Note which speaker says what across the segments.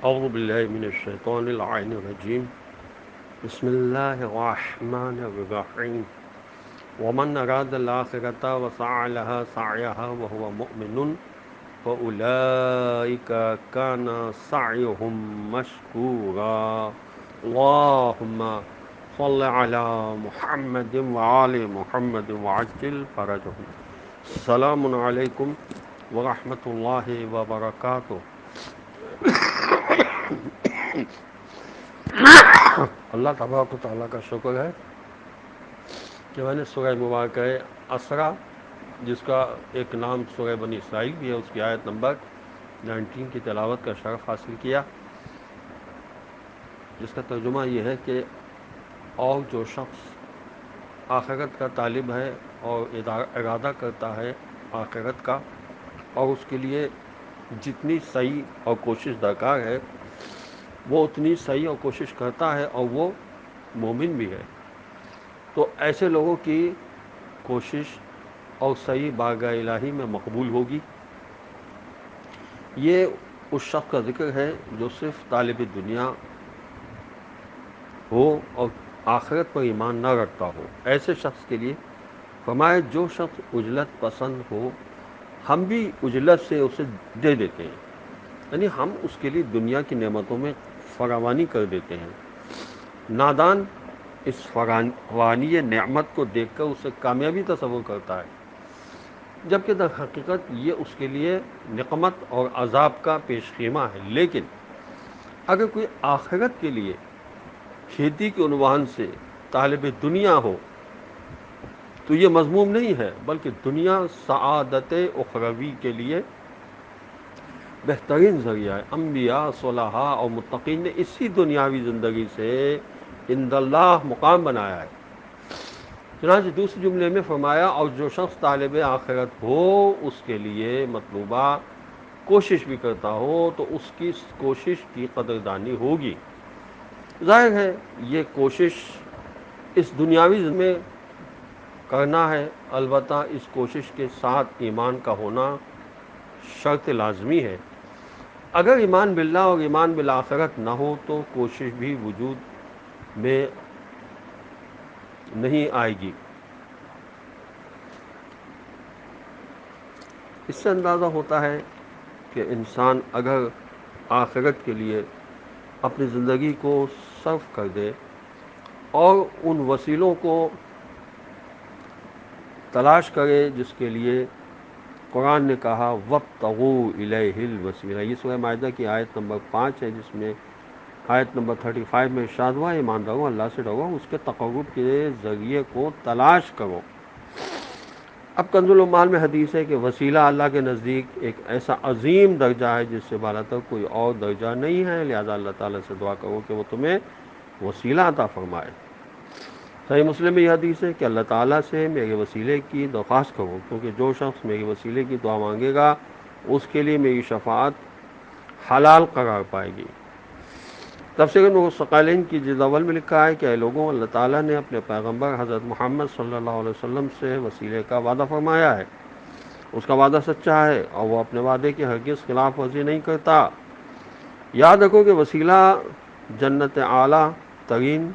Speaker 1: أعوذ بالله من الشيطان اللعين الرجيم. بسم الله الرحمن الرحيم. ومن أراد الآخرة وسعى لها سعيها وهو مؤمن فأولئك كان سعيهم مشكورا. اللهم صل على محمد وآل محمد وعجل فرجهم. السلام عليكم ورحمة الله وبركاته. اللہ تبارک و تعالیٰ کا شکر ہے کہ میں نے سورہ مبارکہ اسرا، جس کا ایک نام سورہ بنی اسرائیل بھی ہے، اس کی آیت نمبر 19 کی تلاوت کا شرف حاصل کیا، جس کا ترجمہ یہ ہے کہ اور جو شخص آخرت کا طالب ہے اور ارادہ کرتا ہے آخرت کا، اور اس کے لیے جتنی سعی اور کوشش درکار ہے وہ اتنی سعی اور کوشش کرتا ہے اور وہ مومن بھی ہے، تو ایسے لوگوں کی کوشش اور سعی بارگاہ الہی میں مقبول ہوگی۔ یہ اس شخص کا ذکر ہے جو صرف طالب دنیا ہو اور آخرت پر ایمان نہ رکھتا ہو۔ ایسے شخص کے لیے فرمایا جو شخص اجلت پسند ہو ہم بھی اجلت سے اسے دے دیتے ہیں، یعنی ہم اس کے لیے دنیا کی نعمتوں میں فراوانی کر دیتے ہیں۔ نادان اس فراوانی نعمت کو دیکھ کر اسے کامیابی تصور کرتا ہے، جبکہ در حقیقت یہ اس کے لیے نقمت اور عذاب کا پیش خیمہ ہے۔ لیکن اگر کوئی آخرت کے لیے کھیتی کے عنوان سے طالب دنیا ہو تو یہ مذموم نہیں ہے، بلکہ دنیا سعادت اخروی کے لیے بہترین ذریعہ ہے۔ انبیاء، صلحاء اور متقین نے اسی دنیاوی زندگی سے عند اللہ مقام بنایا ہے۔ چنانچہ دوسرے جملے میں فرمایا اور جو شخص طالب آخرت ہو اس کے لیے مطلوبہ کوشش بھی کرتا ہو تو اس کی کوشش کی قدردانی ہوگی۔ ظاہر ہے یہ کوشش اس دنیاوی زندگی میں کرنا ہے، البتہ اس کوشش کے ساتھ ایمان کا ہونا شرط لازمی ہے۔ اگر ایمان باللہ اور ایمان بالآخرت نہ ہو تو کوشش بھی وجود میں نہیں آئے گی۔ اس سے اندازہ ہوتا ہے کہ انسان اگر آخرت کے لیے اپنی زندگی کو صرف کر دے اور ان وسیلوں کو تلاش کرے جس کے لیے قرآن نے کہا وَابْتَغُوا إِلَيْهِ الْوَسِيلَہ، یہ سورہ مائدہ کی آیت نمبر 5 ہے، جس میں آیت نمبر 35 میں ارشاد ہوا ایمانداروں اللہ سے ڈرو، اس کے تقرب کے ذریعے کو تلاش کرو۔ اب کنز العمال میں حدیث ہے کہ وسیلہ اللہ کے نزدیک ایک ایسا عظیم درجہ ہے جس سے بالاتر کوئی اور درجہ نہیں ہے، لہذا اللہ تعالیٰ سے دعا کرو کہ وہ تمہیں وسیلہ عطا فرمائے۔ صحیح مسلم میں یہ حدیث ہے کہ اللہ تعالیٰ سے میرے وسیلے کی درخواست کرو، کیونکہ جو شخص میرے وسیلے کی دعا مانگے گا اس کے لیے میری شفاعت حلال قرار پائے گی۔ تفسیر نور الثقلین کی جلد اول میں لکھا ہے کہ اے لوگوں، اللہ تعالیٰ نے اپنے پیغمبر حضرت محمد صلی اللہ علیہ وسلم سے وسیلے کا وعدہ فرمایا ہے، اس کا وعدہ سچا ہے اور وہ اپنے وعدے کی ہرگز خلاف ورزی نہیں کرتا۔ یاد رکھو کہ وسیلہ جنت اعلیٰ ترین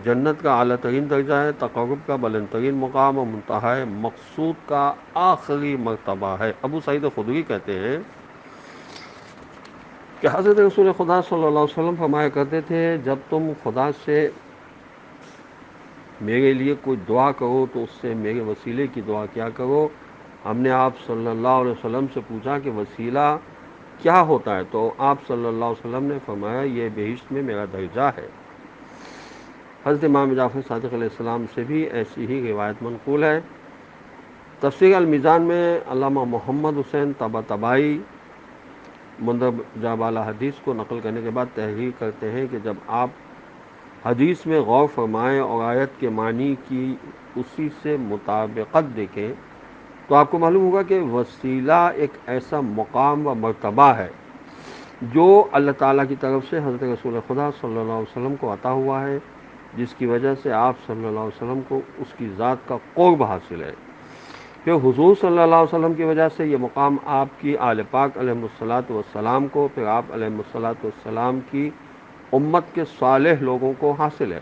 Speaker 1: جنت کا اعلیٰ ترین درجہ ہے، تقرب کا بلند ترین مقام اور منتہا مقصود کا آخری مرتبہ ہے۔ ابو سعید خدری کہتے ہیں کہ حضرت رسول خدا صلی اللہ علیہ وسلم فرمایا کرتے تھے جب تم خدا سے میرے لیے کوئی دعا کرو تو اس سے میرے وسیلے کی دعا کیا کرو۔ ہم نے آپ صلی اللہ علیہ وسلم سے پوچھا کہ وسیلہ کیا ہوتا ہے، تو آپ صلی اللہ علیہ وسلم نے فرمایا یہ بہشت میں میرا درجہ ہے۔ حضرت امام جعفر صادق علیہ السلام سے بھی ایسی ہی روایت منقول ہے۔ تفسیر المیزان میں علامہ محمد حسین طباطبائی مندرجہ بالا حدیث کو نقل کرنے کے بعد تحریر کرتے ہیں کہ جب آپ حدیث میں غور فرمائیں اور آیت کے معنی کی اسی سے مطابقت دیکھیں تو آپ کو معلوم ہوگا کہ وسیلہ ایک ایسا مقام و مرتبہ ہے جو اللہ تعالیٰ کی طرف سے حضرت رسول خدا صلی اللہ علیہ وسلم کو عطا ہوا ہے، جس کی وجہ سے آپ صلی اللہ علیہ وسلم کو اس کی ذات کا قرب حاصل ہے۔ کہ حضور صلی اللہ علیہ وسلم کی وجہ سے یہ مقام آپ کی آل پاک علیہ الصلاۃ والسلام کو، پھر آپ علیہ الصلاۃ والسلام کی امت کے صالح لوگوں کو حاصل ہے۔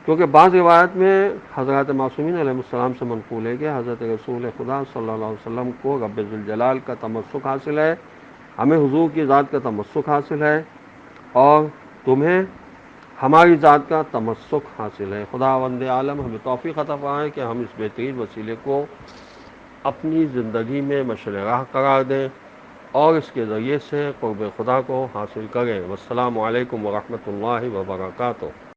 Speaker 1: کیونکہ بعض روایت میں حضرات معصومین علیہ السلام سے منقول ہے کہ حضرت رسول خدا صلی اللہ علیہ وسلم کو رب ذوالجلال کا تمسک حاصل ہے، ہمیں حضور کی ذات کا تمسک حاصل ہے، اور تمہیں ہماری ذات کا تمسک حاصل ہے۔ خداوند عالم ہمیں توفیق عطا فرمائے کہ ہم اس بہترین وسیلے کو اپنی زندگی میں مشعل راہ قرار دیں اور اس کے ذریعے سے قرب خدا کو حاصل کریں۔ والسلام علیکم ورحمۃ اللہ وبرکاتہ۔